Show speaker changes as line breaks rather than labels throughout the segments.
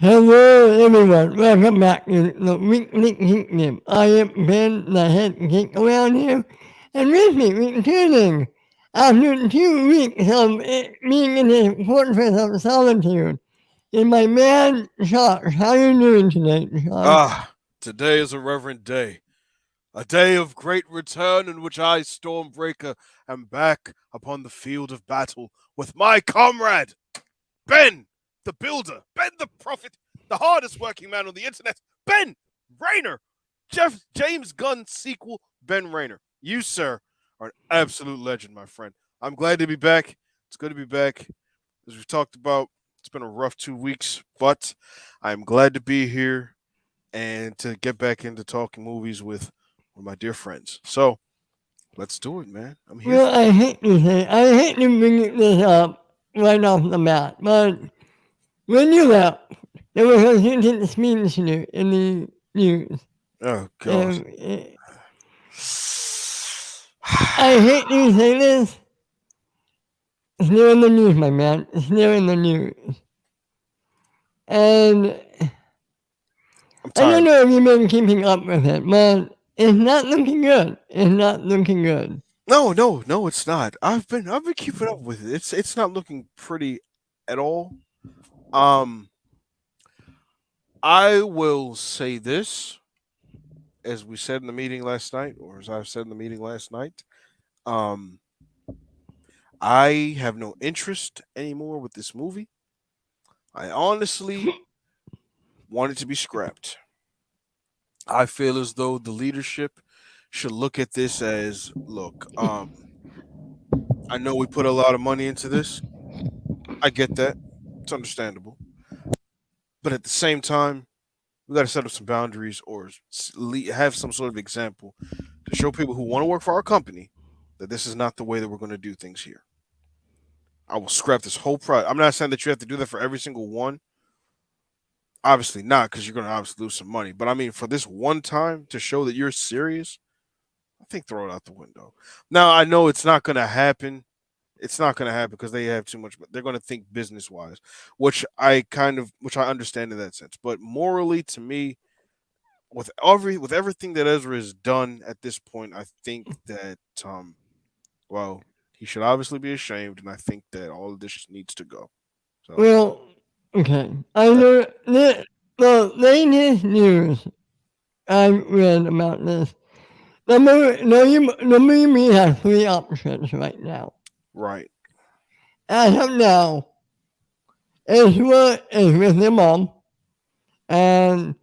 Hello everyone, welcome back to the Weekly Geek Tip. I am Ben, the head geek around here, and with me, returning after 2 weeks of being in a fortress of solitude, is my man, Josh. How are you doing today, Josh?
Today is a reverend day, a day of great return in which I, Stormbreaker, am back upon the field of battle with my comrade, Ben, the Builder, Ben the Prophet, the hardest working man on the internet, Ben Rayner, James Gunn sequel, Ben Rayner. You, sir, are an absolute legend, my friend. I'm glad to be back. It's good to be back. As we've talked about, it's been a rough 2 weeks, but I'm glad to be here and to get back into talking movies with my dear friends. So let's do it, man. I'm here
Well,
for
I hate to bring this up right off the bat, but when you left, there was a certain speech in the news.
it. Oh God.
And, I hate to say this. It's there in the news, my man. It's there in the news. And
I'm
I don't
tired.
know if you've been keeping up with it, but it's not looking good. It's not looking good.
No, it's not. I've been keeping up with it. It's not looking pretty at all. Um, I will say this, as we said in the meeting last night, or as I've said in the meeting last night. Um, I have no interest anymore with this movie. I honestly want it to be scrapped. I feel as though the leadership should look at this as, look, I know we put a lot of money into this. I get that. It's understandable. But at the same time, we got to set up some boundaries or have some sort of example to show people who want to work for our company that this is not the way that we're going to do things here. I will scrap this whole project. I'm not saying that you have to do that for every single one. Obviously not, because you're going to obviously lose some money. But I mean, for this one time to show that you're serious, I think throw it out the window. Now I know it's not going to happen. It's not going to happen because they have too much. They're going to think business wise, which I understand in that sense. But morally, to me, with everything that Ezra has done at this point, I think that well, he should obviously be ashamed, and I think that all of this needs to go. So
Well, okay. I
that
know the latest news I read about this. The movie has three options right now.
right.
As of now, Ezra is with their mom, and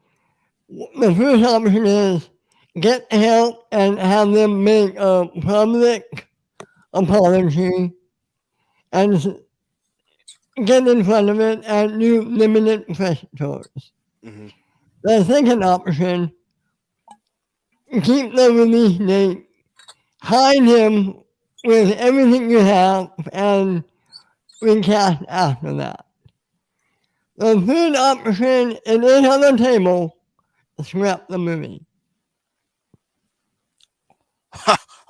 the first option is get help and have them make a public apology and get in front of it and do limited press tours.
Hmm.
The second option, keep the release date, hide him with everything you have, and recast after that. The third option, it is on the table, scrap the movie.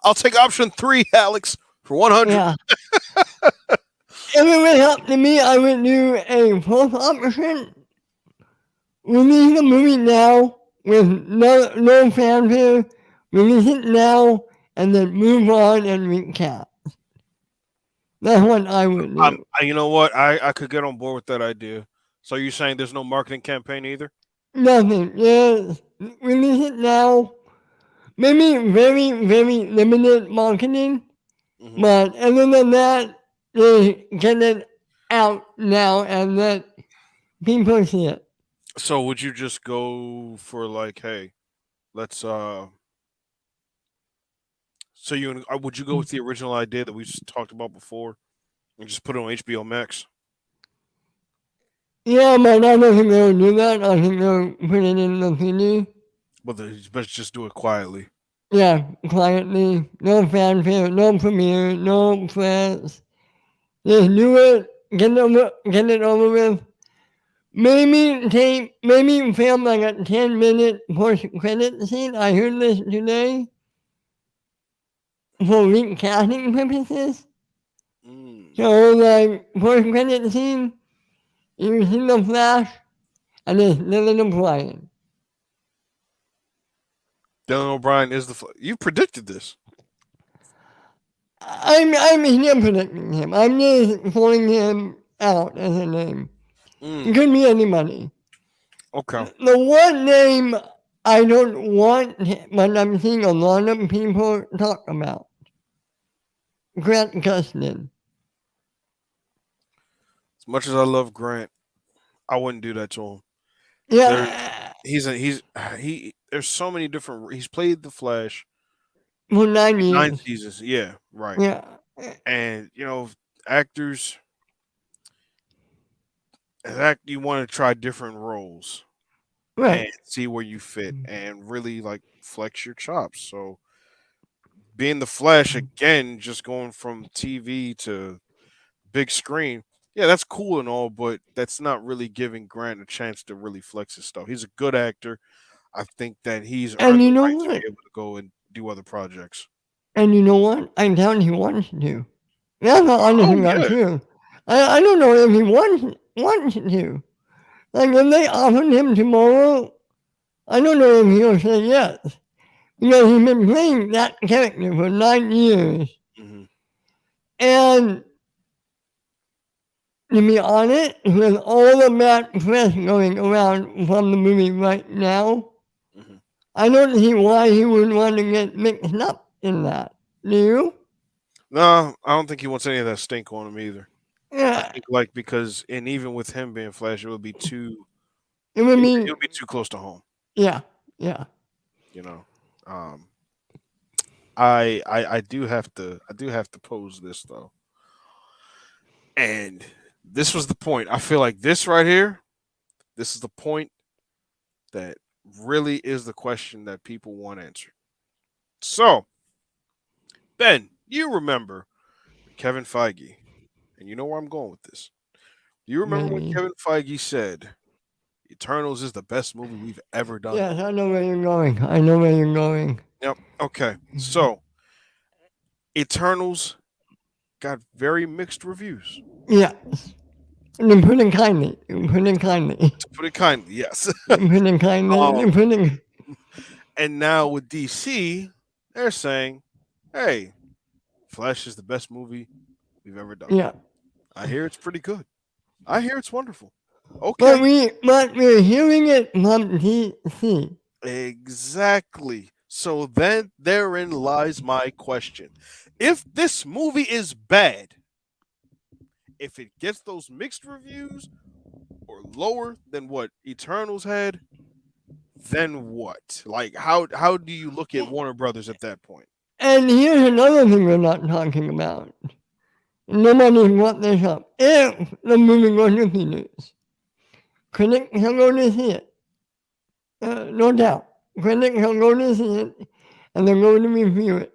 I'll take option three, Alex, for 100.
Yeah. If it would help to me, I would do a fourth option. Release the movie now with no fanfare. Release it now and then move on and recap. That's what I would do.
You know what? I could get on board with that idea. So you're saying there's no marketing campaign either?
Nothing. Just release it now. Maybe very limited marketing.
Hmm.
But other than that, just get it out now and let people see it.
So would you just go for like, hey, let's so you would you go with the original idea that we just talked about before and just put it on HBO Max?
Yeah, but I don't think they'll do that. I think they'll put it in the CD.
But let's just do it quietly.
Yeah, quietly. No fanfare, no premiere, no press. Just do it. Get it over with. Maybe film like a 10-minute post credit scene. I heard this today for recasting purposes.
Mm.
So like post credit scene, you see the flash, and it's Dylan O'Brien.
Dylan O'Brien is you predicted this.
I'm here predicting him. I'm just throwing him out as a name. It
Mm,
could be anybody.
okay.
The one name I don't want, but I'm seeing a lot of people talk about, Grant Gustin.
As much as I love Grant, I wouldn't do that to him. There,
Yeah,
he. There's so many different. He's played the Flash
for 9 years.
9 seasons. Yeah, right.
Yeah,
And actors, you want to try different roles and
right.
see where you fit and really like flex your chops. So being the Flash again, just going from TV to big screen, yeah, that's cool and all, but that's not really giving Grant a chance to really flex his stuff. He's a good actor. I think that he's
And
earned
you
the
know
right to be
what?
able to go and do other projects.
And you know what? I doubt he wants to. That's not
Oh
honestly not
yeah.
true. I don't know if he wants to. Like if they offered him tomorrow, I don't know if he'll say yes. Because he's been playing that character for 9 years.
Hmm.
And to be honest, with all the bad press going around from the movie right now,
Hmm.
I don't see why he would want to get mixed up in that. Do you?
No, I don't think he wants any of that stink on him either. I
Yeah,
think like because and even with him being Flash, it would be
it would
it
be,
would be too close to home.
yeah, yeah.
You know. Um, I do have to pose this though, and this was the point. I feel like this right here, this is the point that really is the question that people want answered. So, Ben, you remember Kevin Feige, and you know where I'm going with this. Do you remember when
Maybe.
Kevin Feige said Eternals is the best movie we've ever done?
Yes, I know where you're going. I know where you're going.
Yep. Okay. So, Eternals got very mixed reviews.
Yeah. You put it kindly. You put it kindly.
To put it kindly, yes.
You put it kindly.
um,
You put it.
and now with DC, they're saying, "Hey, Flash is the best movie we've ever done."
Yeah.
I hear it's pretty good. I hear it's wonderful.
But
Okay,
we're hearing it from DC.
exactly. So then therein lies my question. If this movie is bad, if it gets those mixed reviews or lower than what Eternals had, then what? Like how do you look at Warner Brothers at that point?
And here's another thing we're not talking about. Nobody brought this up. If the movie goes to theaters, critics will go to see it. No doubt. Critics will go to see it and they're going to review it.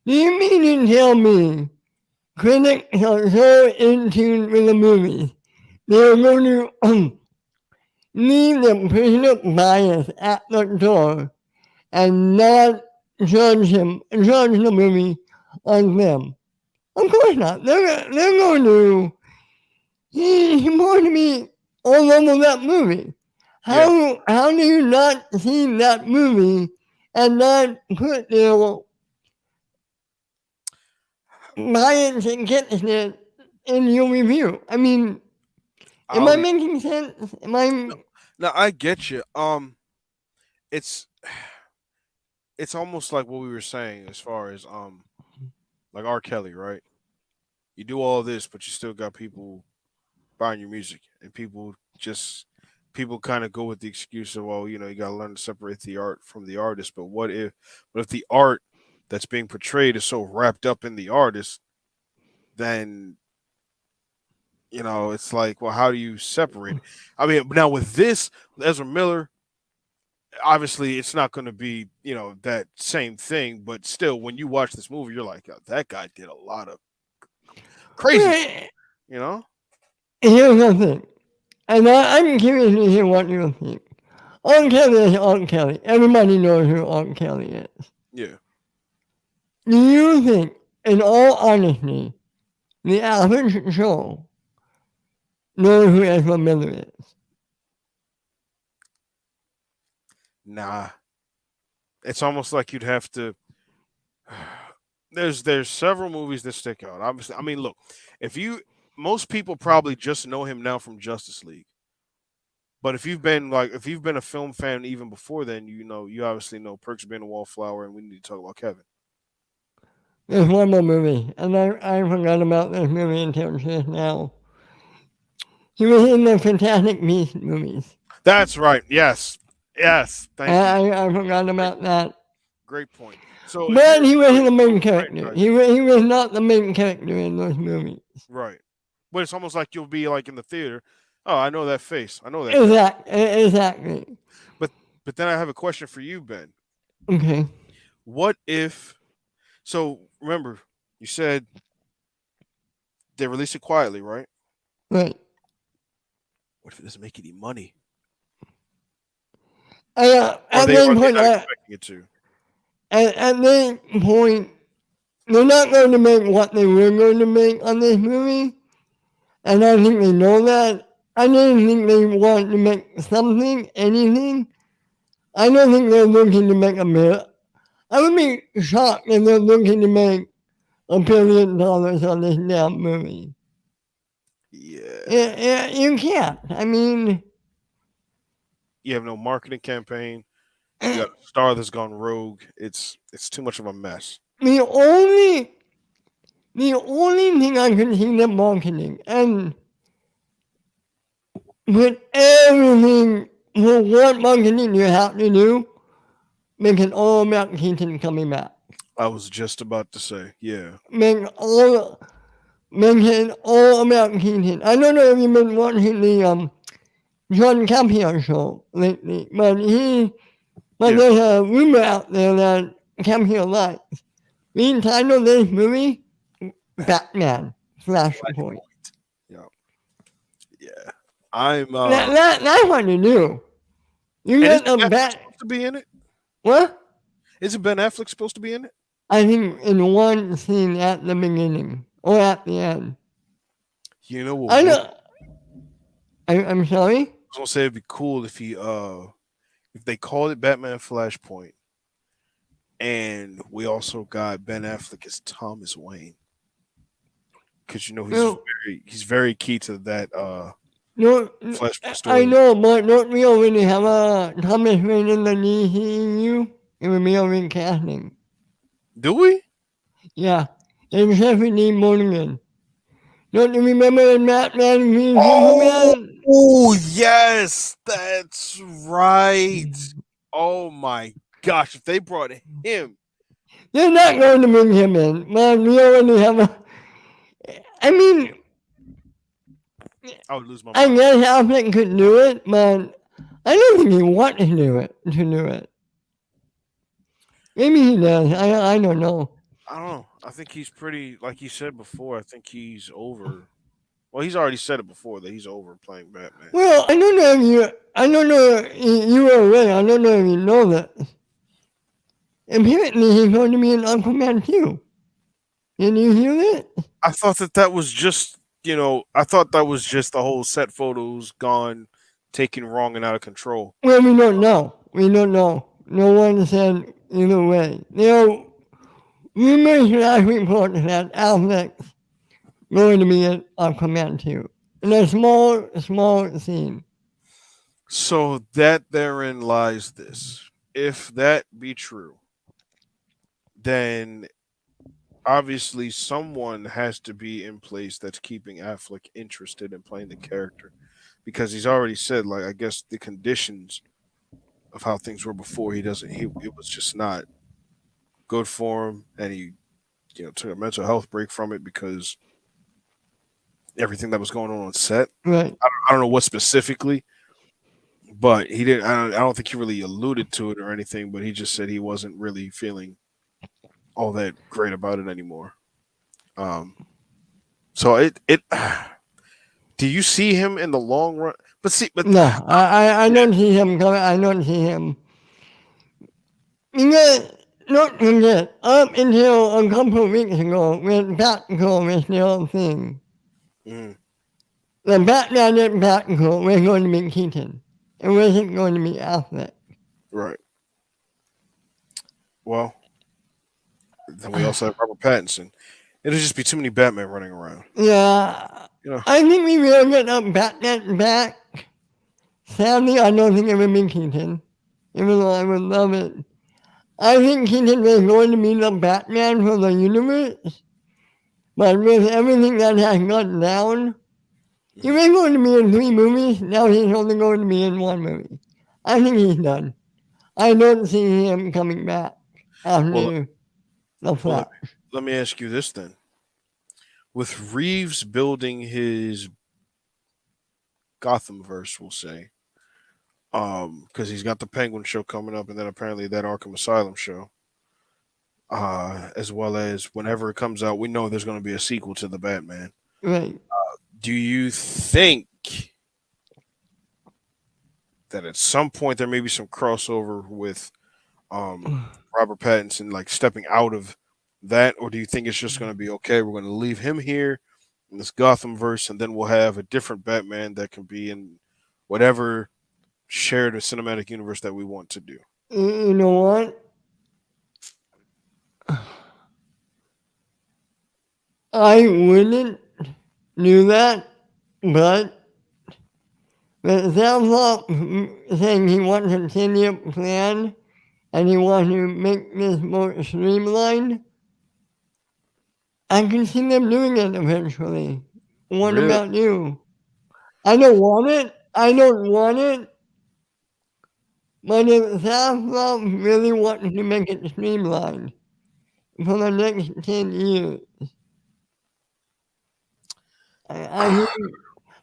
Do you mean to tell me critics are so in tune with the movie they're going to leave the personal bias at the door and not judge the movie on them? Of course not. They're going to. He's going to be all over that movie.
Yeah.
How do you not see that movie and not put their bias against it in your review? I mean, am I
I'll
making sense? Am I?
no, no, I get you. It's it's almost like what we were saying as far as like R. Kelly, right? You do all this, but you still got people buying your music, and people kind of go with the excuse of, well, you got to learn to separate the art from the artist. But if the art that's being portrayed is so wrapped up in the artist, then it's like, well, how do you separate it? I mean, now with this, with Ezra Miller, obviously it's not going to be that same thing, but still, when you watch this movie, you're like, "Oh, that guy did a lot of crazy shit,"
Well,
you know?
here's the thing, and I'm curious to hear what you think. R. Kelly is R. Kelly. Everybody knows who R. Kelly is.
Yeah.
Do you think, in all honesty, the average Joe knows who Ezra Miller is?
Nah, it's almost like you'd have to. There's several movies that stick out. Obviously, I mean, look, if you most people probably just know him now from Justice League. But if you've been a film fan even before then, you know you obviously know Perks being a wallflower, and we need to talk about Kevin.
There's one more movie, and I forgot about this movie until just now. He was in the Fantastic Beasts movies.
That's right. Yes, yes. Thank you.
I forgot
Great,
about that.
great point. So if
But
you're
he
familiar
wasn't the
with
main
the
character.
franchise,
He was not the main character in those movies.
right? But it's almost like you'll be like in the theater. Oh, I know that face. I know that guy.
Exactly.
But but then I have a question for you, Ben.
Okay.
What if? So remember, you said they release it quietly, right?
Right.
What if it doesn't make any money,
At this
are they
point,
not expecting it to?
at this point, they're not going to make what they were going to make on this movie, and I think they know that. I don't think they want to make something, anything. I don't think they're looking to make a million. I would be shocked if they're looking to make $1 billion on this damn movie.
Yeah.
You can't. I mean,
You have no marketing campaign. You got
the
a star that's gone rogue. It's too much of a mess.
only the only thing I can see them marketing, and with everything for what marketing you have to do, make it all about Keaton coming back.
I was just about to say, yeah.
Make all make it all about Keaton. I don't know if you've been watching the John Campea show lately, but
Yeah.
there's a rumor out there that Campea likes. The title of this movie, Batman Flashpoint.
Yeah. Yeah. I'm
That's what you do. You
and
get
isn't
a
Ben Affleck
bat.
supposed to be in it?
What?
Isn't Ben Affleck supposed to be in it?
I think in one scene at the beginning or at the end.
You know what
I
would
know. I'm sorry.
I was gonna say it'd be cool if he if they called it Batman Flashpoint and we also got Ben Affleck as Thomas Wayne. Because you know
No,
he's very key to that
no,
Flashpoint
I
story.
know, but don't we already have a Thomas Wayne in the DCEU? It would be a recasting.
Do we?
Yeah, and Stephanie Mulligan. Don't you remember in Batman v
Oh,
Superman?
yes, that's right. Oh my gosh, if they brought him,
They're not going to bring him in. Man, we already have a. I mean,
I would lose my
I
mind.
guess Affleck could do it, but I don't think he wants to do it. Maybe he does. I don't know.
I don't know. I think he's pretty, like you said before. I think he's over. Well, he's already said it before that he's over playing Batman.
Well, I don't know if you. I don't know if you were aware. I don't know if you know that. Apparently, he's going to be in Aquaman too. Did you hear that?
I thought that was just, I thought that was just the whole set photos gone, taken wrong and out of control.
Well, we don't know. We don't know. No one said either way. There are rumors last report that Affleck's going to be in Aquaman too. In a small scene.
So that therein lies this. If that be true, then obviously someone has to be in place that's keeping Affleck interested in playing the character because he's already said, like, I guess the conditions of how things were before he doesn't he it was just not good for him, and he took a mental health break from it because everything that was going on set.
Right.
I don't know what specifically, but he didn't. I don't think he really alluded to it or anything, but he just said he wasn't really feeling all that great about it anymore. Um, so it. Do you see him in the long run? But
No, I don't see him coming. I don't see him. Because, don't forget, up until a couple of weeks ago, when Batgirl was still a thing,
mm,
the Batman and Batgirl were going to be Keaton. It wasn't going to be Affleck.
Right. Well, then we also have Robert Pattinson. It'll just be too many Batman running around.
Yeah,
You know.
I think we will get a Batman back. Sadly, I don't think it would be Keaton, even though I would love it. I think Keaton is going to be the Batman for the universe, but with everything that has gone down, he
Mhm.
was going to be in 3 movies, now he's only going to be in 1 movie. I think he's done. I don't see him coming back
Well,
after the
well,
Flash.
let me ask you this then: with Reeves building his Gotham verse, we'll say, because he's got the Penguin show coming up, and then apparently that Arkham Asylum show, as well as whenever it comes out, we know there's going to be a sequel to the Batman.
Right.
Do you think that at some point there may be some crossover with Robert Pattinson, like stepping out of that, or do you think it's just going to be okay? We're going to leave him here in this Gotham verse, and then we'll have a different Batman that can be in whatever shared or cinematic universe that we want to do.
You know what? I wouldn't do that, but Zelda saying he wants a 10-year plan and he wants to make this more streamlined. I can see them doing it eventually. What
Really?
about you? I don't want it. I don't want it. But if Zelda really wants to make it streamlined for the next 10 years, I,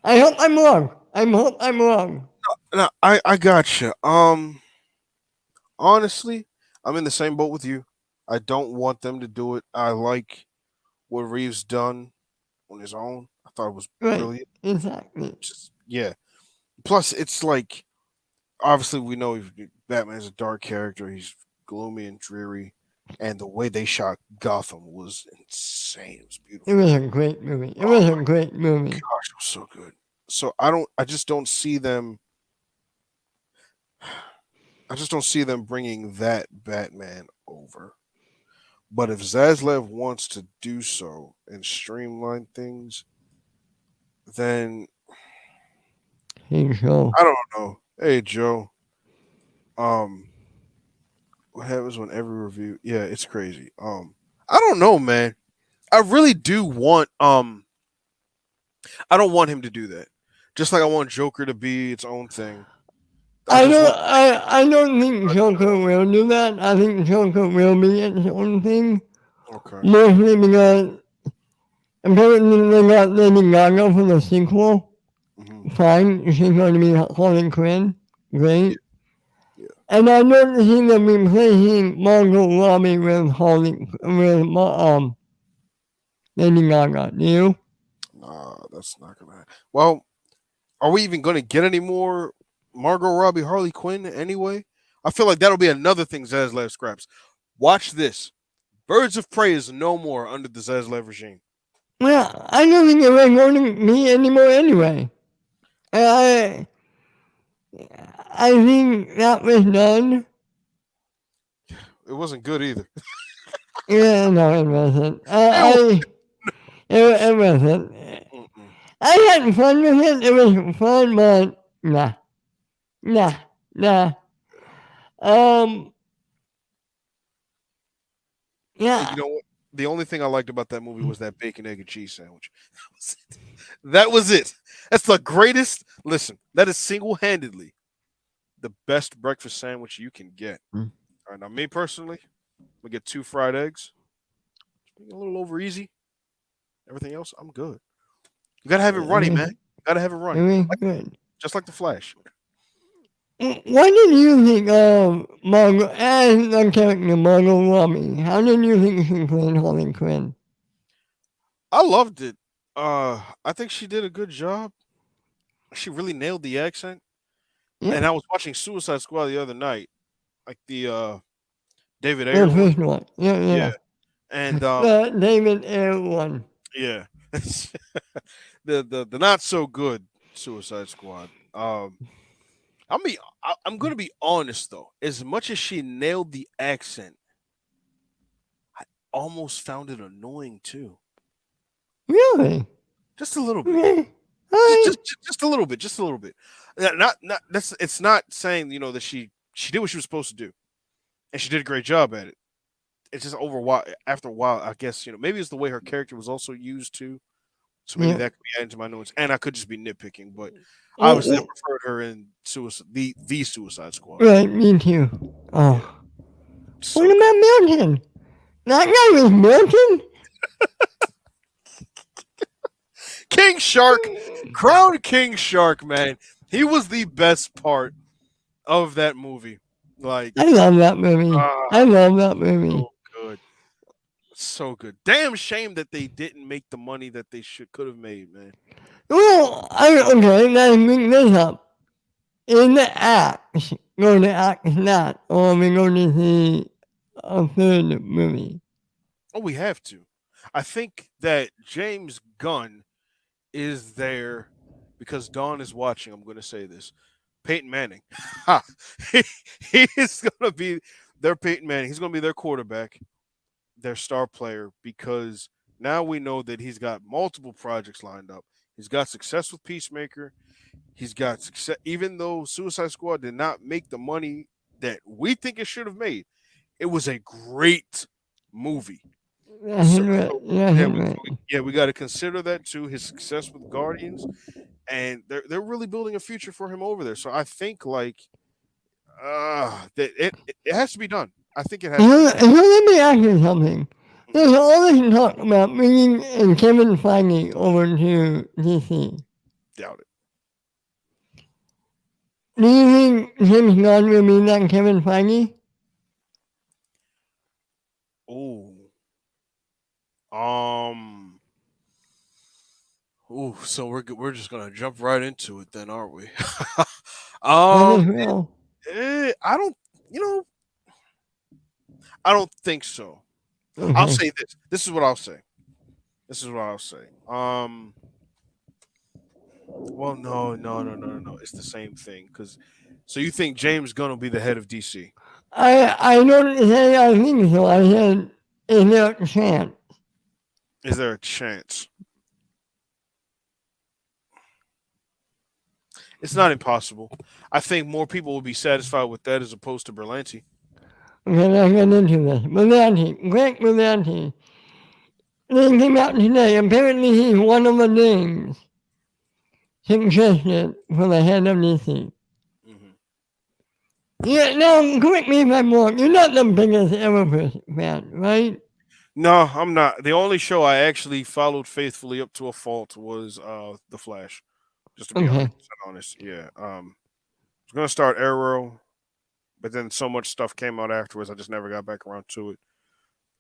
I hope I'm wrong. I hope I'm wrong.
No, I got you. Honestly, I'm in the same boat with you. I don't want them to do it. I like what Reeves done on his own. I thought it was
Right.
brilliant.
Exactly.
Just yeah. Plus, it's like obviously we know Batman's a dark character. He's gloomy and dreary, and the way they shot Gotham was insane. It was
It
beautiful.
was a great movie. It
Oh
was a
my
great movie.
gosh, it was so good. So I don't. I just don't see them. I just don't see them bringing that Batman over. But if Zaslav wants to do so and streamline things, then
Hey, so
I don't know. Hey Joe, um, what happens when every review? Yeah, it's crazy. I don't know, man. I really do want. I don't want him to do that. Just like I want Joker to be its own thing. I
I
just
don't
want.
I don't think Joker will do that. I think Joker will be its own thing.
Okay.
Mostly because apparently they got Lady Gaga for the sequel.
Hmm.
Fine, she's going to be Harley Quinn.
Yeah.
Great.
Yeah.
And I don't see them replacing Margot Robbie with Lady Gaga. Do you?
Nah, that's not gonna. Well, are we even gonna get any more Margot Robbie Harley Quinn anyway? I feel like that'll be another thing Zaslav scraps. Watch this. Birds of Prey is no more under the Zaslav regime.
Well, I don't think it was going to be anymore anyway. I I think that was done.
It wasn't good either.
Yeah, no, it wasn't.
It was.
It wasn't.
Mm-mm.
I had fun with it. It was fun, but nah, nah, nah. Um,
And
yeah,
you know what? The only thing I liked about that movie was that bacon, egg, and cheese sandwich. That was it. That was it. That's the greatest. Listen, that is single handedly the best breakfast sandwich you can get. All right, now me personally, we get 2 fried eggs. A little over easy. Everything else, I'm good. You gotta have it
it
runny,
was,
man. You gotta have it
it
runny,
was
like
good.
just like the Flash.
What did you think of Margot as the character Margot Robbie? How did you think she played Harley Quinn?
I loved it. I think she did a good job. She really nailed the accent.
Yeah,
And I was watching Suicide Squad the other night, like the David
the
Ayer one.
first one. Yeah,
Yeah,
yeah.
and
The David Ayer one.
yeah, the not so good Suicide Squad. I mean, I'm gonna be honest though. As much as she nailed the accent, I almost found it annoying too.
Really?
Just a little bit.
Okay. All
Just,
right.
just, just a little bit. Just a little bit. Not. That's. It's not saying that she did what she was supposed to do, and she did a great job at it. It's just over a while. After a while, I guess maybe it's the way her character was also used to. So maybe
Yeah.
that could be added to my notes, and I could just be nitpicking. But obviously, I
Oh,
preferred her in the Suicide Squad.
right, me too.
Yeah,
Oh. What
so good.
about Milton? That guy was Milton?
King Shark, Crown King Shark, man. He was the best part of that movie. Like,
I love that movie. I
ah,
love that movie.
so good. So good. Damn shame that they didn't make the money that they could have made, man.
Well, okay, let's bring this up. In the act, go to act not, or we go to see a third movie.
Oh, we have to. I think that James Gunn is there because Dawn is watching. I'm going to say this. Peyton Manning. Ha! he, he is going to be their Peyton Manning. He's going to be their quarterback, their star player, because now we know that he's got multiple projects lined up. He's got success with Peacemaker. He's got success, even though Suicide Squad did not make the money that we think it should have made. It was a great movie.
Yeah,
So,
he's right.
so
Yeah,
yeah,
he's
we,
right.
yeah, we got to consider that too. His success with Guardians, and they're really building a future for him over there. So I think like that it has to be done. I think it has to be done.
Let me ask you something.
Mhm.
There's all this talk about bringing Kevin Feige over to DC.
Doubt it.
Do you think James Gunn will be that Kevin Feige?
Oh, um, so we're just gonna jump right into it then, aren't we?
Might
um,
as well.
I don't. You know, I don't think so. I'll
Okay.
say this. This is what I'll say. This is what I'll say. Well, no, no, no, no, no, no. It's the same thing. Because so you think James Gunn will be the head of DC?
I don't say I think so. I said, is there a chance?
Is there a chance? It's not impossible. I think more people will be satisfied with that as opposed to Berlanti.
Okay, let's get into this. Berlanti, Greg Berlanti. This came out today. Apparently, he's one of the names suggested for the head of DC.
Hmm.
Yeah, now, correct me if I'm wrong. You're not the biggest Everest fan, right?
No, I'm not. The only show I actually followed faithfully up to a fault was The Flash. Just to be
Okay.
100% honest, yeah. I was gonna start Arrow, but then so much stuff came out afterwards. I just never got back around to it.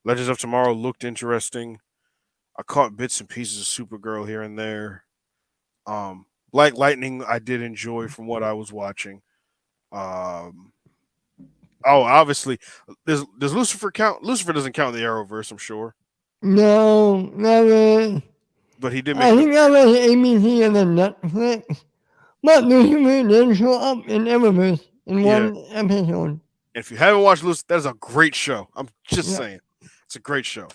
Legends of Tomorrow looked interesting. I caught bits and pieces of Supergirl here and there. Black Lightning, I did enjoy from what I was watching. Um, oh, obviously, does Lucifer count? Lucifer doesn't count in the Arrowverse, I'm sure,
No, that was.
but he did make
I
an
think that was ABC and then Netflix. But Lucifer did show up in Everest in
yeah.
one episode.
And if you haven't watched Lucifer, that's a great show. I'm just
Yeah,
saying, it's a great show.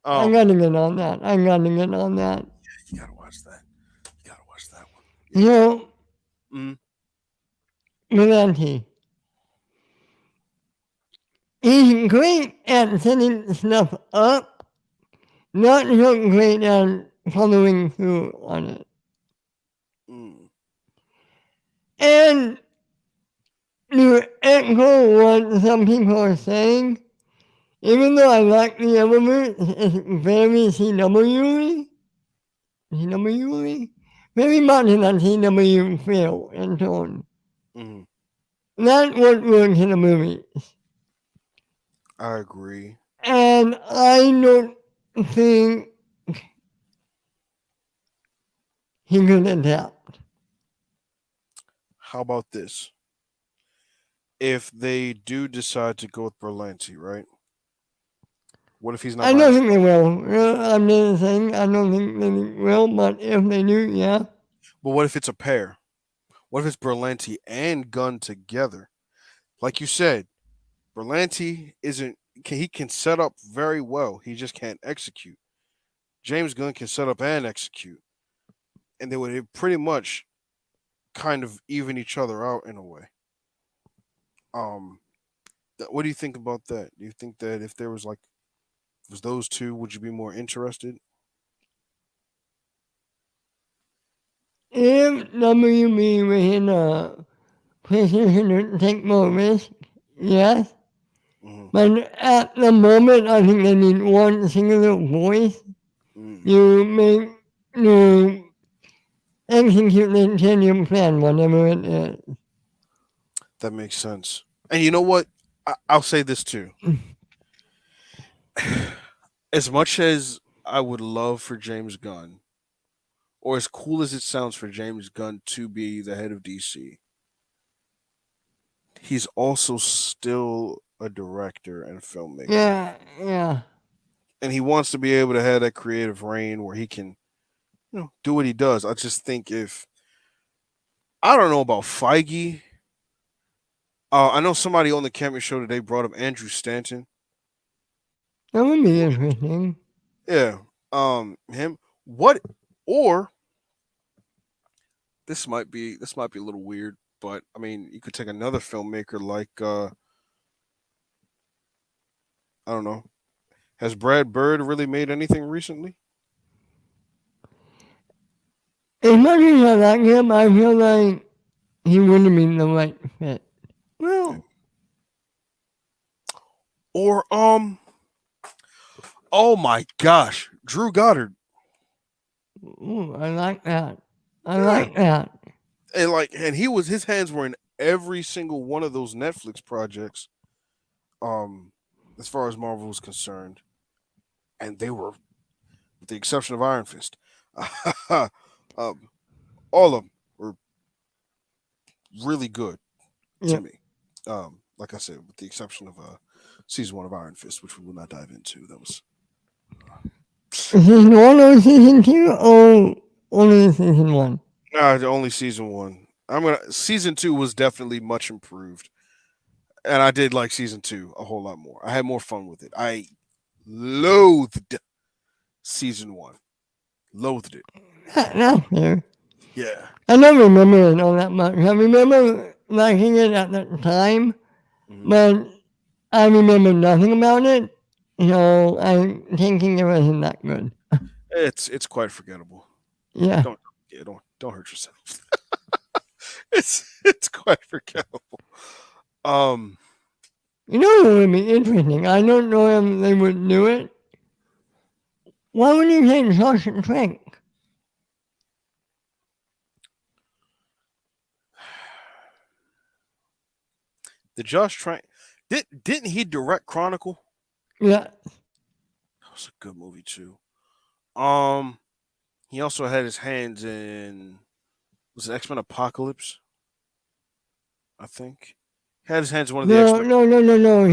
I
Um,
gotta get on that. I gotta get on that.
you gotta watch that. You gotta watch that one.
You
Yeah.
know,
Mm,
Melanti. He's great at setting stuff up, not so great at following through on it.
mm,
And to echo what some people are saying, even though I like the element, it's very CW, CW, very much in a CW feel and tone.
mm.
That's what works in the movie.
I agree.
And I don't think he could adapt.
How about this? If they do decide to go with Berlanti, right? What if he's not
I
by
don't
his?
think they will. I'm just saying, I don't think they will, but if they do, yeah.
But what if it's a pair? What if it's Berlanti and Gunn together? Like you said, Berlanti isn't. He can set up very well. He just can't execute. James Gunn can set up and execute, and they would pretty much kind of even each other out in a way. Um, what do you think about that? Do you think that if there was like was those two, would you be more interested?
If WB was in a position to take more risk, yes.
Mm-hmm.
But at the moment, I think they need one singular voice.
Mm,
You make you execute the 10-year plan, whatever it is.
that makes sense. And you know what? I'll say this too. As much as I would love for James Gunn, or as cool as it sounds for James Gunn to be the head of DC, he's also still a director and a filmmaker.
Yeah, yeah.
And he wants to be able to have that creative reign where he can, do what he does. I just think if I don't know about Feige. I know somebody on the camera show today brought up Andrew Stanton.
That would be interesting.
Yeah. Him. What or this might be a little weird, but I mean you could take another filmmaker like I don't know. Has Brad Bird really made anything recently?
As much as I like him, I feel like he wouldn't be the right fit.
Yeah.
Well,
Or oh my gosh, Drew Goddard.
ooh, I like that. I
Yeah.
like that.
And he was his hands were in every single one of those Netflix projects um as far as Marvel was concerned, and they were, with the exception of Iron Fist. um, all of them were really good to
Yeah.
me. Like I said, with the exception of season one of Iron Fist, which we will not dive into. That was
Season one or season two or only season one?
only season one. Season two was definitely much improved, and I did like season two a whole lot more. I had more fun with it. I loathed season one, loathed it.
That's fair.
Yeah.
I don't remember it all that much. I remember liking it at the time,
Mhm.
but I remember nothing about it. So I'm thinking it wasn't that good.
It's quite forgettable.
Yeah.
Don't yeah, don't hurt yourself. It's quite forgettable. Um,
You know what would be interesting? I don't know if they would do it. Why would you take Josh and Trank?
the Josh Trank didn't he direct Chronicle?
Yeah.
That was a good movie too. Um, he also had his hands in was it X Men Apocalypse? I think he had his hands in one of the X
No,
Men.
no, no, no, no.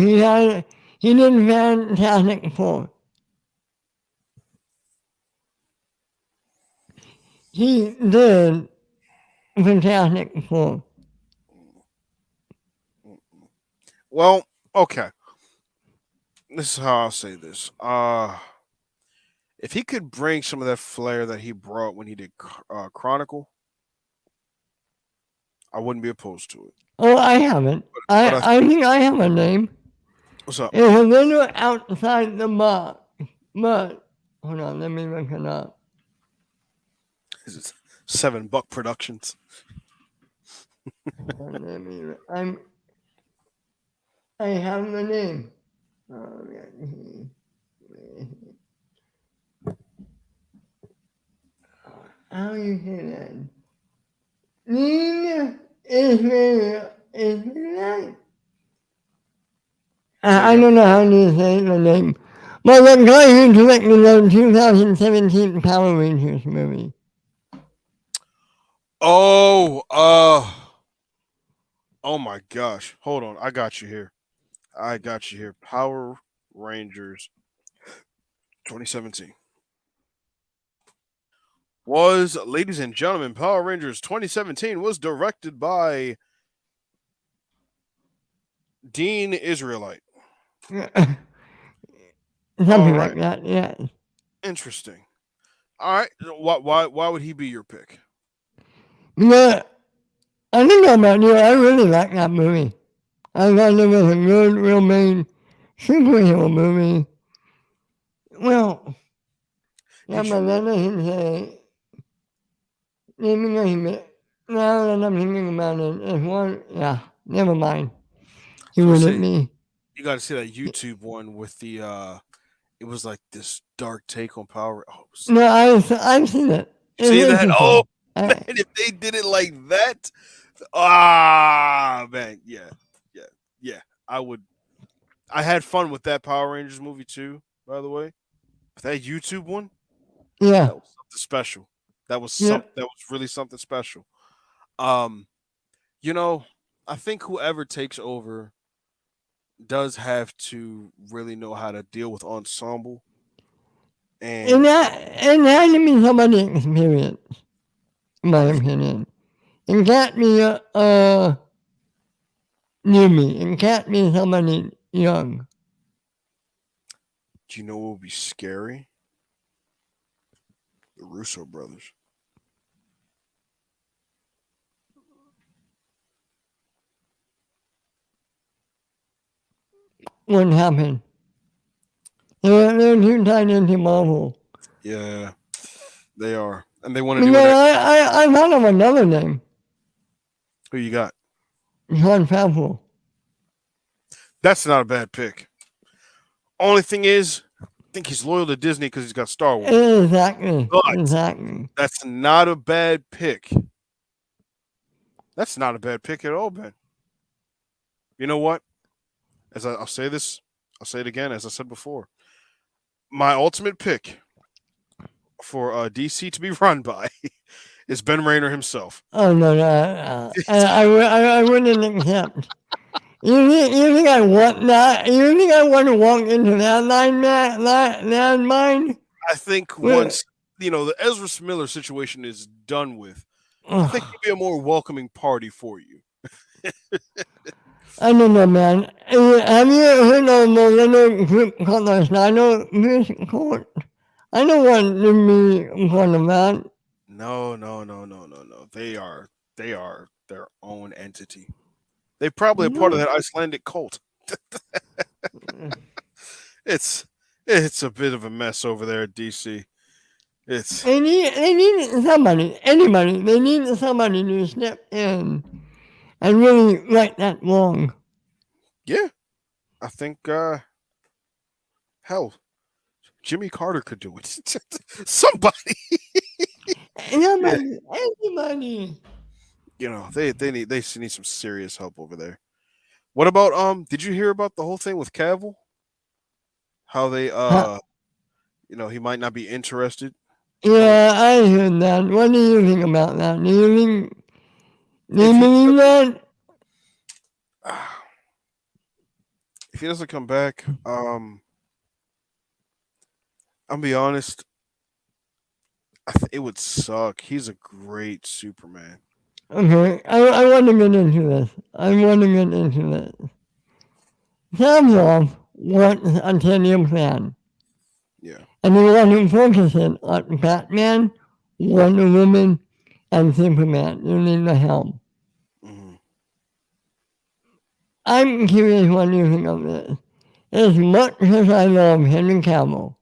He did Fantastic Four. He did Fantastic Four.
Well, okay. This is how I'll say this. If he could bring some of that flair that he brought when he did Chronicle, I wouldn't be opposed to it.
Oh, I haven't.
But
I think I have a name.
what's up?
It's a little outside the box. But, hold on, let me look it up.
Is it $7 Productions?
I have the name. How you say that? Nina is
Say
I
again.
don't know how to say the name. Well, the guy who directed the 2017 Power Rangers movie.
Oh, oh my gosh. Hold on. I got you here. I got you here. Power Rangers 2017. was, ladies and gentlemen, Power Rangers 2017 was directed by Dean Israelite. All
Something like
right,
that, yeah.
interesting. All right, why would he be your pick?
You know, I don't know about you, I really like that movie. I thought it was a good, real main superhero movie. Well, yeah,
Did
but
you
that doesn't say, now that I'm thinking about it, it's one, yeah, never mind. He
so
wouldn't
say
be.
you got to see that YouTube one with the it was like this dark take on Power. Oh,
No, I've seen it.
you
It's
see that? Oh
interesting.
man, if they did it like that, ah man, yeah, yeah, yeah. I would. I had fun with that Power Rangers movie too. By the way, but that YouTube one,
Yeah,
that was something special. That was
yeah.
something. That was really something special. Um, you know, I think whoever takes over does have to really know how to deal with ensemble and
And that to be somebody experienced, in my
honestly,
opinion. It can't be a newbie. It can't be somebody young.
do you know what would be scary? The Russo brothers.
Wouldn't happen. They're too tied into Marvel.
Yeah, they are, and they want to
You
do
know,
it.
I thought of another name.
Who you got?
John Favreau.
That's not a bad pick. Only thing is, I think he's loyal to Disney because he's got Star Wars.
Exactly.
But
Exactly.
that's not a bad pick. That's not a bad pick at all, Ben. You know what? I'll say this, I'll say it again, as I said before. My ultimate pick for DC to be run by is Ben Rayner himself.
Oh, no, no. I wouldn't accept. You think I want that? You think I want to walk into that landmine?
I think
Well,
once the Ezra Miller situation is done with, I think
ugh,
it'd be a more welcoming party for you.
I don't know, man. Have you heard of the little group called the Snyder Music Court? I don't want to be part of that.
No, no, no, no, no, no. They are their own entity. They probably are part of
No.
that Icelandic cult. It's it's a bit of a mess over there at DC. It's
They need somebody, anybody, they need somebody to step in and really right that wrong.
yeah. I think hell, Jimmy Carter could do it. Somebody, yeah.
Somebody, anybody.
They need some serious help over there. What about did you hear about the whole thing with Cavill? How they
Huh.
he might not be interested coming
Yeah, I heard that. What do you think about that? Do you
if he
believe that?
if he doesn't come back, I'll be honest, it would suck. He's a great Superman.
Okay, I want to get into this. I want to get into this. Samuel wants a 10-year plan,
Yeah.
and he wants to focus it on Batman, Wonder Woman, and Superman. You need the help.
Hmm.
I'm curious what you think of this. As much as I love Henry Cavill,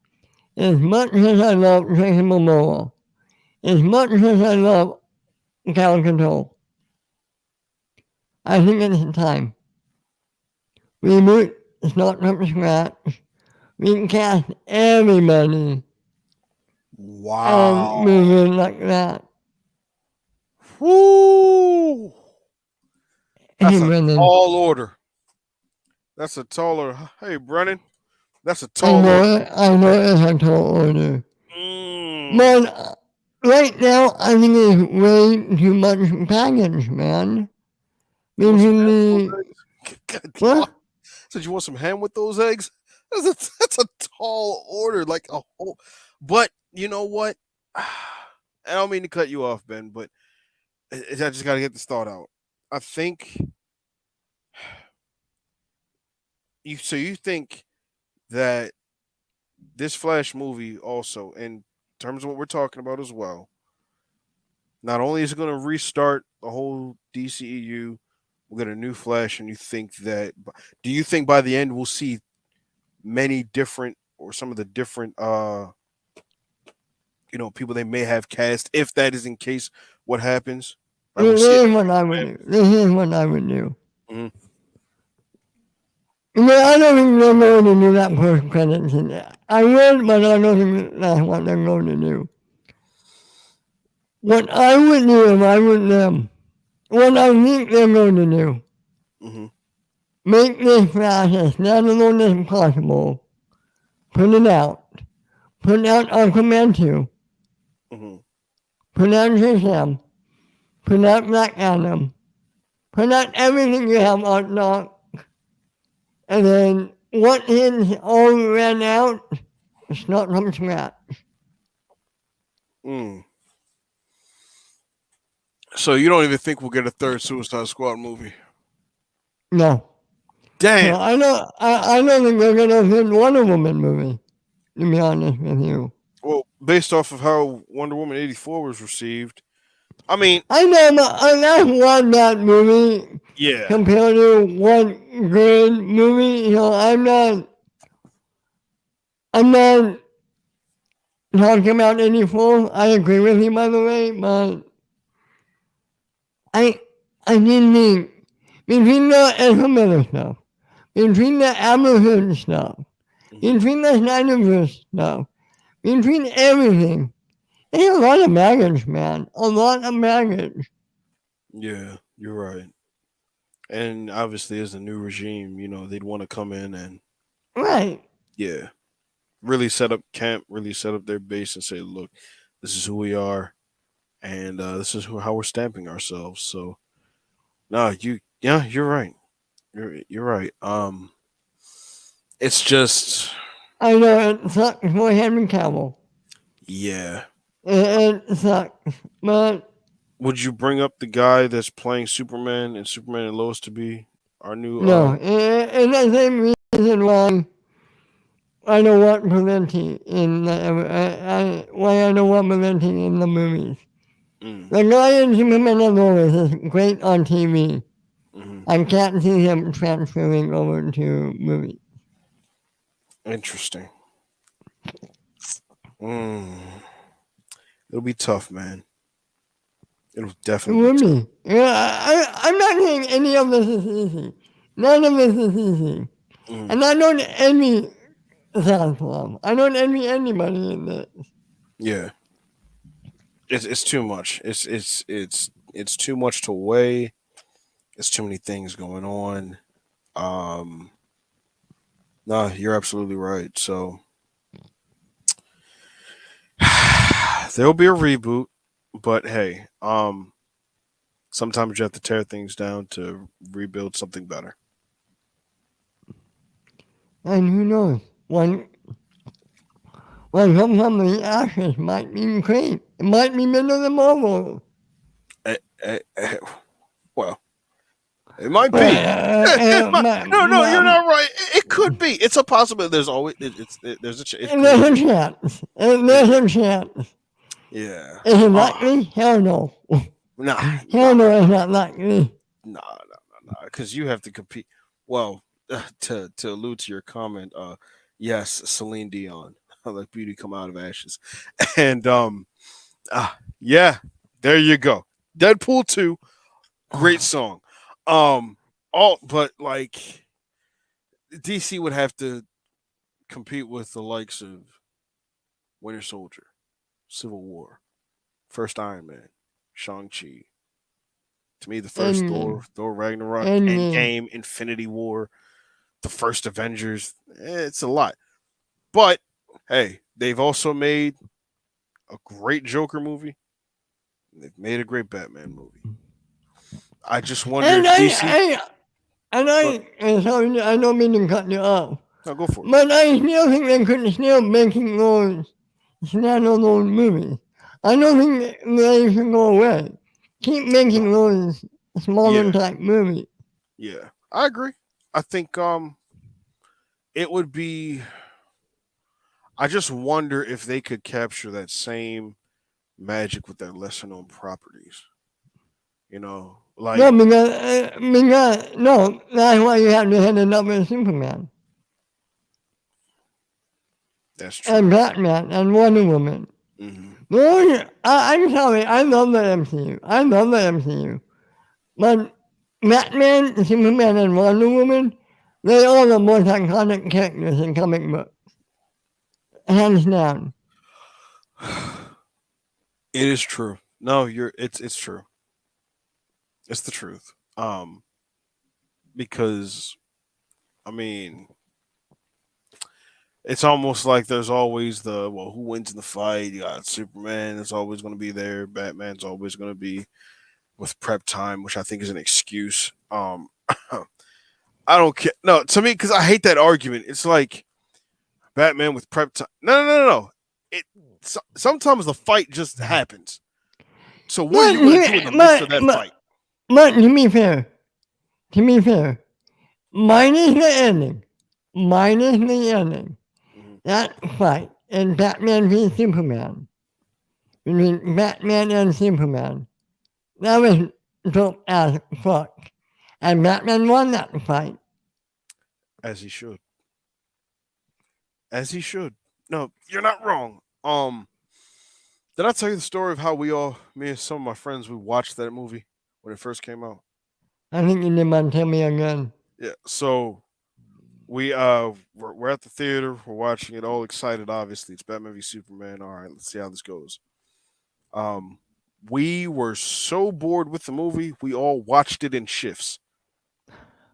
as much as I love Jason Momoa, as much as I love Gal Gadot, I think it's time. Reboot, start from scratch, recast everybody, and
Wow.
move in like that.
Woo!
Hey,
That's a
Brendan,
tall order. That's a taller. Hey, Brennan. That's a
I
tall
know
order.
it, I know it's a tall order.
Mm.
But right now, I think it's way too much baggage, man.
You want some
Between
ham with
the,
those eggs? Good lord.
what?
Said you want some ham with those eggs? That's a tall order, like a whole. But you know what? I don't mean to cut you off, Ben, but I just got to get this thought out. I think you think that this Flash movie also, in terms of what we're talking about as well, not only is it going to restart the whole DCEU, we'll get a new Flash, and do you think by the end we'll see many different or some of the different people they may have cast, if that is in case what happens? Like we'll
This
see it.
is what I would do. This is what I would do.
Mhm.
I don't think they're going to do that post credits. I would, but I don't think that's what they're going to do. What I would do if I was them, what I think they're going to do,
Mhm.
make this flash as standalone as possible, put it out, put out Aquaman 2,
Mhm.
put out Shazam, put out Black Adam, put out everything you have on dock, and then once it's all ran out, start from scratch.
Mm. So you don't even think we'll get a third Suicide Squad movie?
No. So
Damn.
I don't think they're gonna hit Wonder Woman movie, to be honest with you.
Well, based off of how Wonder Woman 84 was received, I mean,
I know, but that's one bad movie
yeah.
compared to one good movie. I'm not talking about 84. I agree with you, by the way, but I, I didn't think between the Ezra Miller stuff, between the Amber Heard stuff,
Mhm.
between the Snyderverse stuff, between everything, there's a lot of baggage, man. A lot of baggage.
Yeah, you're right. And obviously, as a new regime, they'd want to come in and,
Right.
yeah, really set up camp, really set up their base and say, look, this is who we are, and this is how we're stamping ourselves. So, no, yeah, you're right. You're right. It's just,
I know it sucks for Henry Cavill.
yeah.
It sucks. But
Would you bring up the guy that's playing Superman and Superman and Lois to be our new?
no, and the same reason why I don't want Valenti in why I don't want Valenti in the movies.
Mm,
The guy in Superman and Lois is great on TV.
hmm
I can't see him transferring over to movies.
Interesting. Mm. It'll be tough, man. It'll
It
definitely be
would
tough.
be. I'm not saying any of this is easy. None of this is easy.
Mm,
And I don't envy Zaslav. I don't envy anybody in this.
yeah, it's too much. It's too much to weigh. It's too many things going on. Um, nah, you're absolutely right. So there'll be a reboot, but hey, sometimes you have to tear things down to rebuild something better.
And who knows? When some of the ashes might be great. It might be better than Marvel.
Eh, eh, well, it might
Well,
be. No, no, you're not right. It could be. It's a possibility. There's always there's a it
and there's
could
a
be.
chance. And there's a chance.
Yeah.
Is it likely? Hell no.
Nah,
Hell no, it's not likely.
nah. Because you have to compete. Well, to allude to your comment, yes, Celine Dion, let beauty come out of ashes, and yeah, there you go. Deadpool 2, great song. All but like DC would have to compete with the likes of Winter Soldier, Civil War, First Iron Man, Shang Chi. To me, the first
Endgame.
Thor Ragnarok,
Endgame.
Endgame, Infinity War, the first Avengers. It's a lot. But hey, they've also made a great Joker movie. They've made a great Batman movie. I just wonder
And
if DC. Go,
I don't mean to cut you off.
no, go for it.
But I still think they could still making those standalone movies. I don't think they should go away. Keep
No.
making those smaller
Yeah.
type movies.
Yeah. I agree. I think it would be. I just wonder if they could capture that same magic with their lesser known properties.
No,
Like
because no, that's why you have to hit it up with Superman
that's true.
and Batman and Wonder Woman.
Hmm.
I'm sorry, I love the MCU. I love the MCU. But Batman, Superman, and Wonder Woman, they are the most iconic characters in comic books. Hands down.
It is true. No, it's true. It's the truth. Because I mean, it's almost like there's always who wins in the fight? You got Superman is always going to be there. Batman's always going to be with prep time, which I think is an excuse. I don't care. No, to me, because I hate that argument. It's like Batman with prep time. No. It sometimes the fight just happens. So what are
But,
you going to do in the midst of that
but,
fight?
but to be fair, minus the ending,
Mhm.
that fight in Batman v Superman, between Batman and Superman, that was dope as fuck. And Batman won that fight.
As he should. As he should. No, you're not wrong. Did I tell you the story of how me and some of my friends, we watched that movie when it first came out?
I think you did want to tell me again.
Yeah. So we're at the theater, we're watching it, all excited. Obviously, it's Batman v Superman. All right, let's see how this goes. Um, we were so bored with the movie, we all watched it in shifts.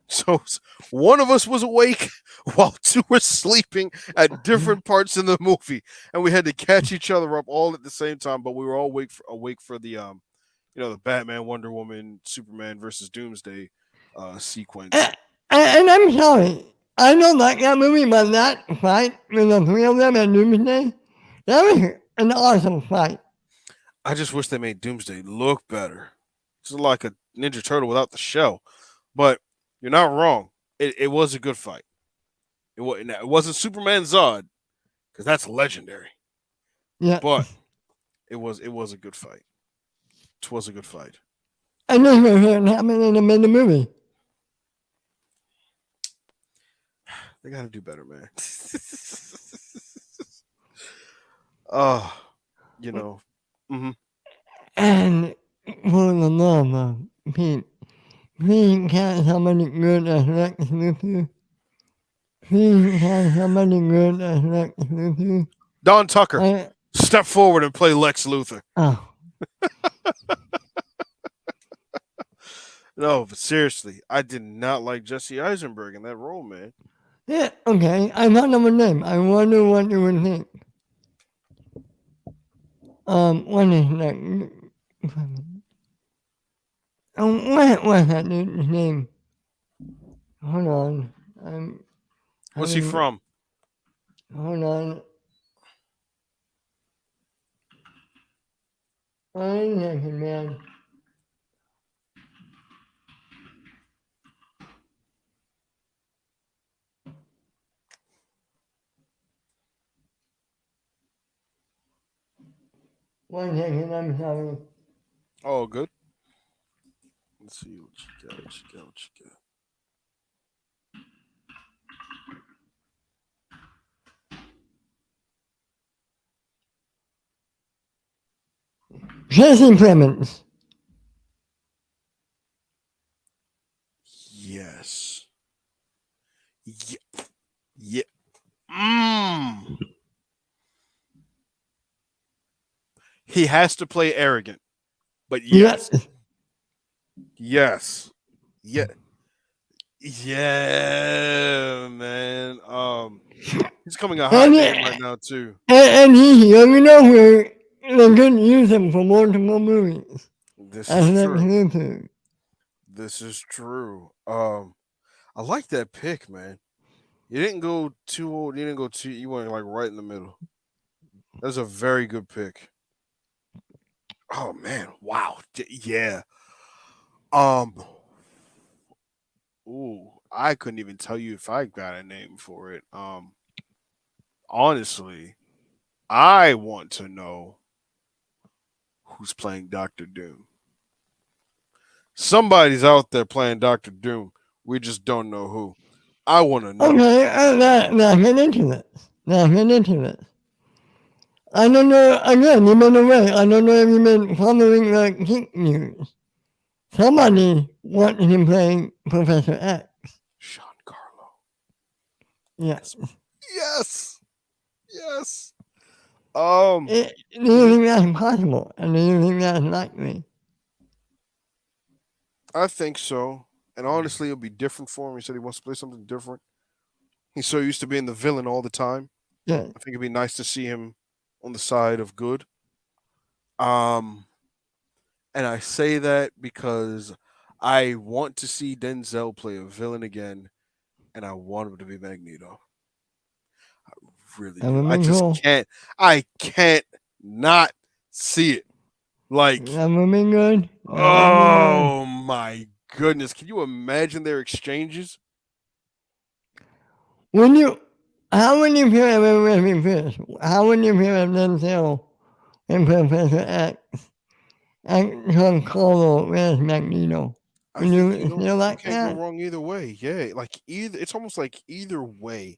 So one of us was awake while two were sleeping at different parts in the movie, and we had to catch each other up all at the same time. But we were all awake for the Batman, Wonder Woman, Superman versus Doomsday sequence.
And, and I'm sorry, I don't like that movie, but that fight with the three of them at Doomsday, that was an awesome fight.
I just wish they made Doomsday look better. It's like a Ninja Turtle without the shell. But you're not wrong. It was a good fight. It wasn't Superman Zod because that's legendary.
Yeah.
But it was a good fight. It was a good fight.
And this was what happened in the movie.
They gotta do better, man. Oh, you know. Hmm.
And for the love of Pete, please can't somebody good as Lex Luthor? Please can't somebody good as Lex Luthor?
Don Tucker,
I,
step forward and play Lex Luthor.
oh,
No, but seriously, I did not like Jesse Eisenberg in that role, man.
yeah, okay. I thought of a name. I wonder what you would think. What is that? What was that dude's name? Hold on. I'm
What's he
having.
from?
Hold on. One second, man. One second, I'm sorry.
Oh, good. Let's see what you got. What you got? What you got?
Jesse Plemons.
Yes. Yeah. Yeah. Mm. He has to play arrogant, but
Yeah.
yes, yes, yeah, yeah, man. He's coming a hot
And,
name
and,
right now too.
and he's young enough where they couldn't use him for multiple movies.
This is
As Lex
true.
Luthor.
This is true. I like that pick, man. You didn't go too old. You didn't go too. You went like right in the middle. That's a very good pick. Oh man, wow. Yeah. Um ooh, I couldn't even tell you if I got a name for it. Honestly, I want to know who's playing Doctor Doom. Somebody's out there playing Doctor Doom. We just don't know who. I want to know.
Okay, now get into this. Now get into this. I don't know, again, you've been away. I don't know if you've been following the geek news.
Okay.
Somebody wants him playing Professor X.
Giancarlo.
Yeah.
Yes. Yes. Yes. Um,
Do you
mhm.
think that's possible? And do you think that's likely?
I think so. And honestly, it'll be different for him. He said he wants to play something different. He's so used to being the villain all the time.
Yeah.
I think it'd be nice to see him on the side of good. Um, and I say that because I want to see Denzel play a villain again, and I want him to be Magneto. Really
That
do.
would
I
be
just
cool.
can't. I can't not see it. Like,
That would be good. That would be good.
oh my goodness! Can you imagine their exchanges?
When you, how would you feel if it was reversed? How would you feel if Denzel and Professor X and John Colo was Magneto?
I
Would
think
you feel
you
like
can't go
that?
wrong either way. Yeah, like either it's almost like either way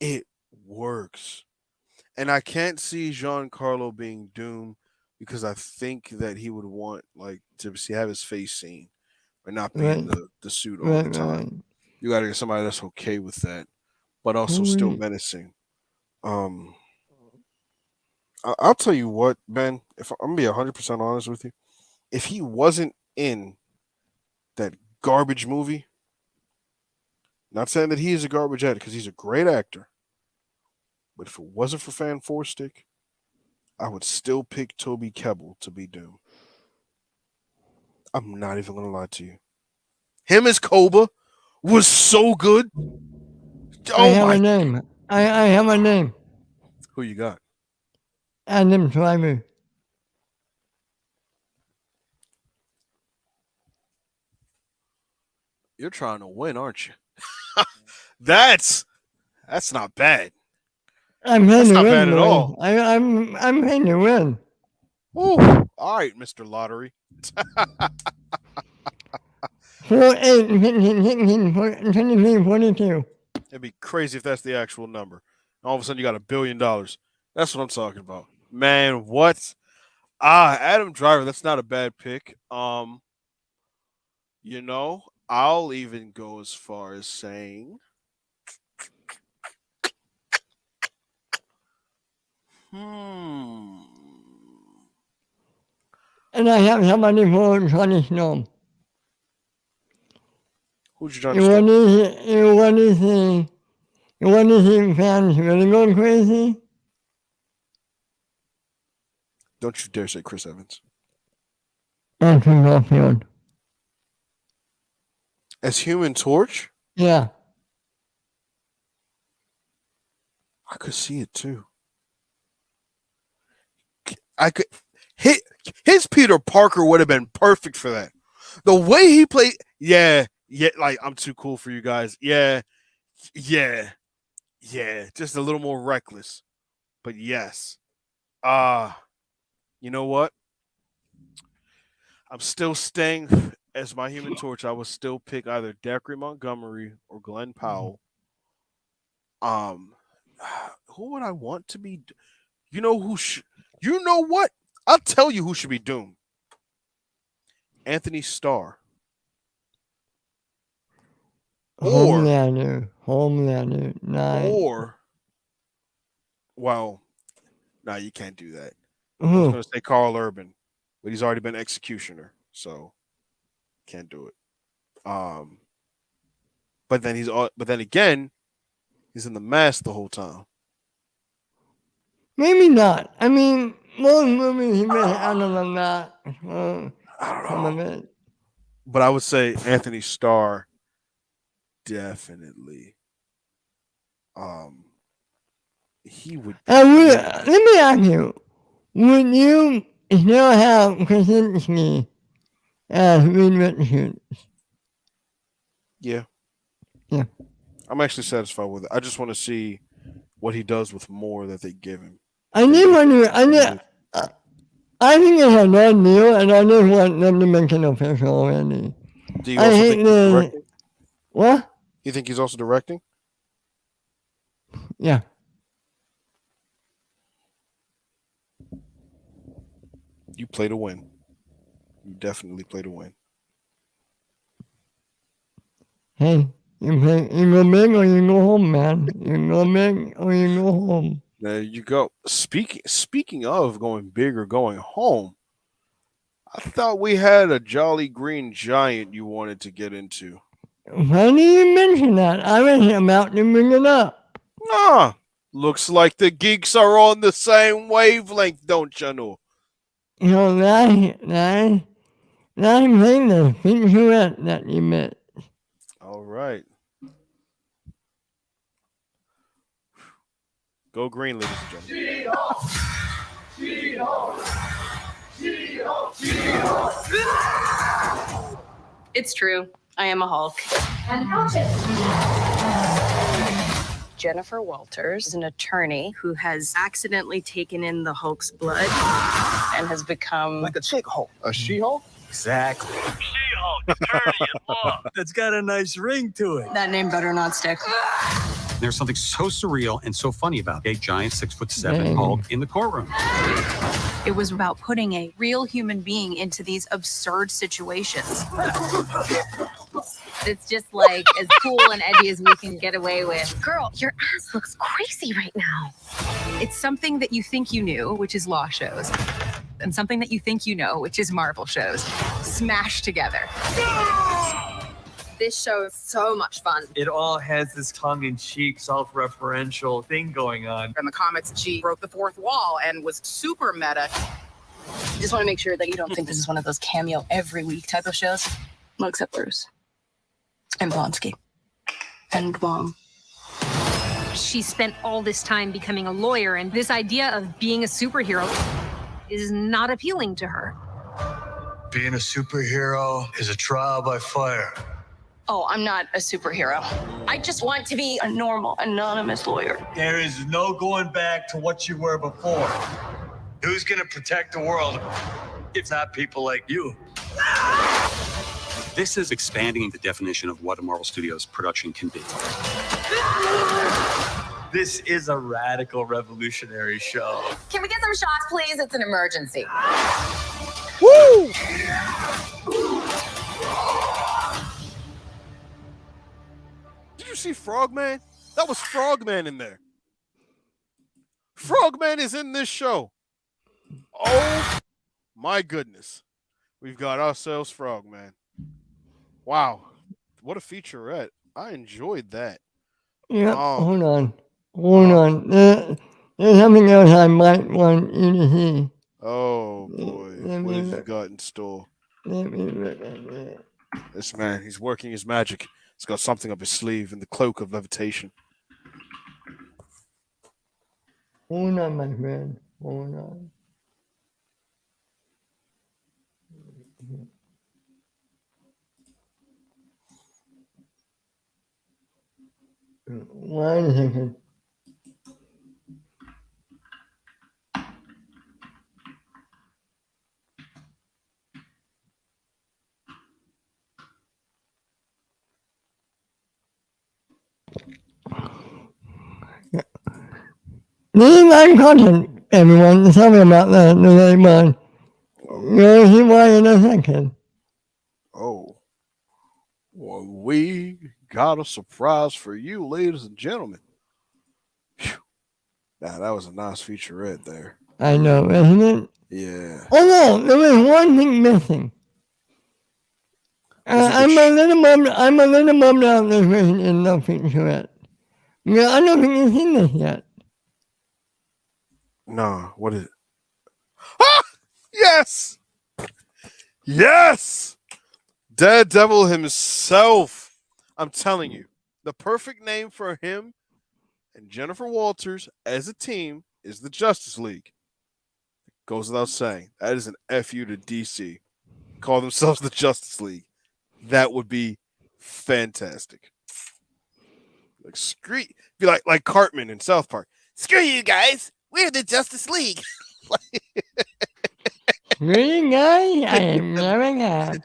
it works. And I can't see Giancarlo being Doom because I think that he would want like to see have his face seen or not be in
Right,
the suit all
right,
the time.
right.
You got to get somebody that's okay with that, but also
Who
still
would,
menacing. Um, I'll tell you what, Ben. If I'm gonna be 100% honest with you, if he wasn't in that garbage movie, not saying that he is a garbage actor because he's a great actor, but if it wasn't for Fan Four Stick, I would still pick Toby Kebbell to be Doom. I'm not even gonna lie to you. Him as Koba was so good.
I
Oh
have a
my!
name. I have a name.
Who you got?
Adam Driver.
You're trying to win, aren't you? that's that's not bad.
I'm here
That's
to
not
win,
bad at
boys.
all.
I'm here to win.
Woo. All right, Mister Lottery.
4, 8, 15, 16, 23, 42.
It'd be crazy if that's the actual number. All of a sudden, you got $1 billion. That's what I'm talking about, man. What? Adam Driver. That's not a bad pick. I'll even go as far as saying, hmm,
And I have somebody for Johnny Snow.
who's your Johnny
You want
Snow?
to see, you want to see, you want to see fans really go crazy?
Don't you dare say Chris Evans.
Andrew Garfield.
As Human Torch,
Yeah.
I could see it too. I could hit his Peter Parker would have been perfect for that. The way he played, yeah, yeah, like I'm too cool for you guys. Yeah, yeah, yeah, just a little more reckless. But yes. Uh, you know what? I'm still staying as my Human Torch. I would still pick either Dacre Montgomery or Glenn Powell. Um, who would I want to be? You know who? You know what? I'll tell you who should be Doom. Anthony Starr, or
Homelander. Homelander. Nice.
or well, no, you can't do that. I was
Ooh.
going to say Carl Urban, but he's already been executioner, so can't do it. Um, but then again, he's in the mask the whole time.
Maybe not. I mean, most movies he made out of a lot.
I don't
Some
know,
of it.
but I would say Anthony Starr definitely. He would be
And
great.
let me ask you, would you still have Krasinski as Reed Richards.
Yeah.
Yeah.
I'm actually satisfied with it. I just want to see what he does with more that they give him.
I think it's a done deal, and I just want them to make it official already.
Do you also think he's directing?
What?
You think he's also directing?
Yeah.
You play to win. You definitely play to win.
Hey, you go big or you go home, man. You go big or you go home.
There you go. Speaking of going big or going home, I thought we had a Jolly Green Giant you wanted to get into.
Why do you mention that? I was about to bring it up.
Nah, looks like the geeks are on the same wavelength, don't you know?
You know, that's the featurette that you missed.
All right. Go green, ladies and gentlemen.
It's true. I am a Hulk.
And couch it.
Jennifer Walters is an attorney who has accidentally taken in the Hulk's blood and has become
Like a chick Hulk.
A She-Hulk?
Exactly.
She-Hulk, attorney at law.
That's got a nice ring to it.
that name better not stick.
There's something so surreal and so funny about a giant 6'7"
Dang.
Hulk in the courtroom.
It was about putting a real human being into these absurd situations.
It's just like as cool and edgy as we can get away with.
Girl, your ass looks crazy right now. It's something that you think you knew, which is law shows, and something that you think you know, which is Marvel shows, smashed together.
This show is so much fun.
It all has this tongue-in-cheek, self-referential thing going on.
In the comics, she broke the fourth wall and was super meta.
Just want to make sure that you don't think this is one of those cameo every week type of shows. Well, except Bruce. And Blonsky. And Mom.
She spent all this time becoming a lawyer, and this idea of being a superhero is not appealing to her.
Being a superhero is a trial by fire.
Oh, I'm not a superhero. I just want to be a normal, anonymous lawyer.
There is no going back to what you were before. Who's gonna protect the world if not people like you?
This is expanding the definition of what a Marvel Studios production can be.
This is a radical, revolutionary show.
Can we get some shots, please? It's an emergency.
Woo! Did you see Frogman? That was Frogman in there. Frogman is in this show. Oh my goodness. We've got ourselves Frogman. Wow. What a featurette. I enjoyed that.
Yeah, hold on. There's something else I might want you to see.
Oh boy. What have you got in store? This man, he's working his magic. He's got something up his sleeve in the cloak of levitation.
Hold on, my friend. Hold on. One second. This is my content, everyone. Tell me about the late one. You'll see why in a second.
Oh. Well, we got a surprise for you, ladies and gentlemen. Phew. Now, that was a nice featurette there.
I know, isn't it?
Yeah.
Oh no, there was one thing missing. I'm a little bummed out this version is no featurette. Yeah, I don't think you've seen this yet.
Nah, what is it? Ah! Yes! Yes! Daredevil himself. I'm telling you, the perfect name for him and Jennifer Walters as a team is the Justice League. Goes without saying. That is an FU to DC. Call themselves the Justice League. That would be fantastic. Like be like Cartman in South Park. Screw you guys. We're the Justice League.
Really, guys? I am never had.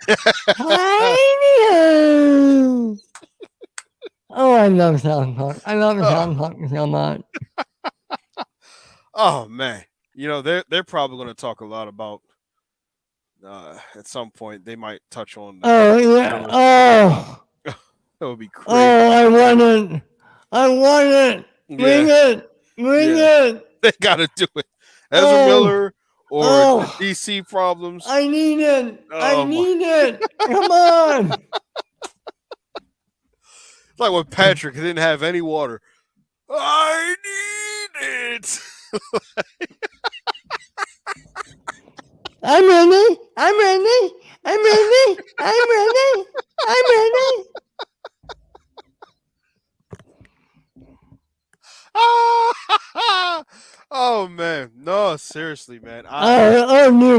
Oh, I love South Park. I love South Park so much.
Oh man, they're probably going to talk a lot about. At some point, they might touch on.
Oh yeah. Oh.
That would be crazy.
Oh, I want it. Bring it. Bring it.
They got to do it. Ezra Miller or the DC problems.
I need it. I need it. Come on.
It's like when Patrick didn't have any water. I need it.
I'm ready.
Oh man, no, seriously, man.
Dude,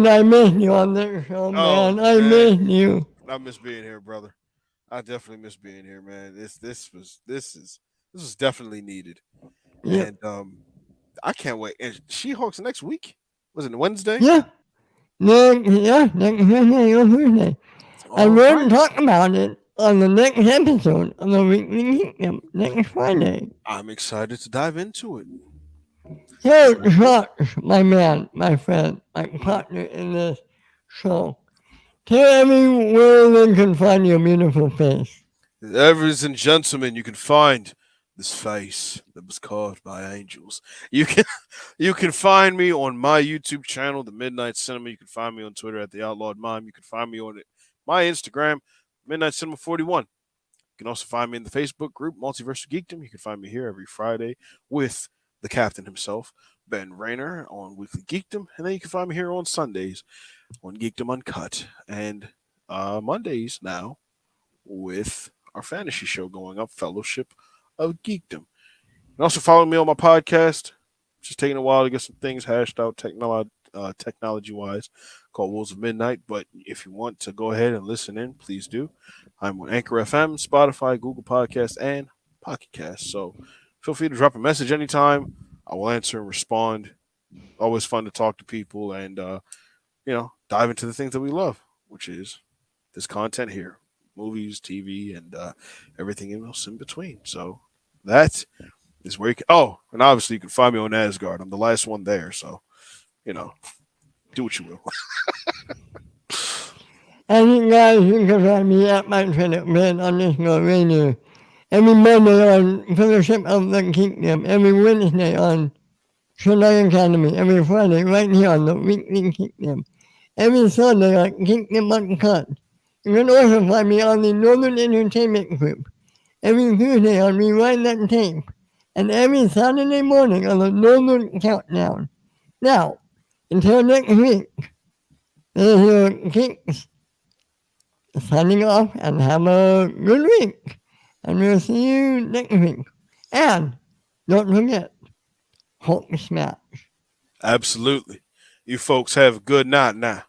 I miss you on this show, man. I miss you.
I miss being here, brother. I definitely miss being here, man. This was definitely needed.
Yeah.
And I can't wait. And She-Hulk's next week? Was it Wednesday?
Yeah. Next Wednesday or Thursday. And we're going to talk about it on the next episode of the Weekly Geekdom next Friday.
I'm excited to dive into it.
So, Josh, my man, my friend, my partner in this show, tell everyone where they can find your beautiful face.
Ladies and gentlemen, you can find this face that was carved by angels. You can find me on my YouTube channel, The Midnight Cinema. You can find me on Twitter at The Outlawed Mime. You can find me on my Instagram, Midnight Cinema 41. You can also find me in the Facebook group, Multiverse of Geekdom. You can find me here every Friday with the captain himself, Ben Rayner, on Weekly Geekdom. And then you can find me here on Sundays on Geekdom Uncut. And Mondays now with our fantasy show going up, Fellowship of Geekdom. And also follow me on my podcast. It's just taking a while to get some things hashed out technology-wise, called Wolves of Midnight. But if you want to go ahead and listen in, please do. I'm on Anchor FM, Spotify, Google Podcasts, and Pocket Cast. So feel free to drop a message anytime. I will answer and respond. Always fun to talk to people and, dive into the things that we love, which is this content here. Movies, TV, and everything else in between. So that is where you can. Oh, and obviously you can find me on Asgard. I'm the last one there, so do what you will.
And you guys, you can find me at my Twitter, @Ben_Radio. Every Monday on Fellowship of the Kingdom. Every Wednesday on Shonen Academy. Every Friday right here on the Weekly Kingdom. Every Sunday on Kingdom Uncut. You can also find me on the Northern Entertainment Group. Every Tuesday on Rewind That Tape. And every Saturday morning on the Northern Countdown. Now, until next week, this is your Kinks signing off and have a good week. And we'll see you next week. And don't forget, Hulk smash.
Absolutely. You folks have a good night now.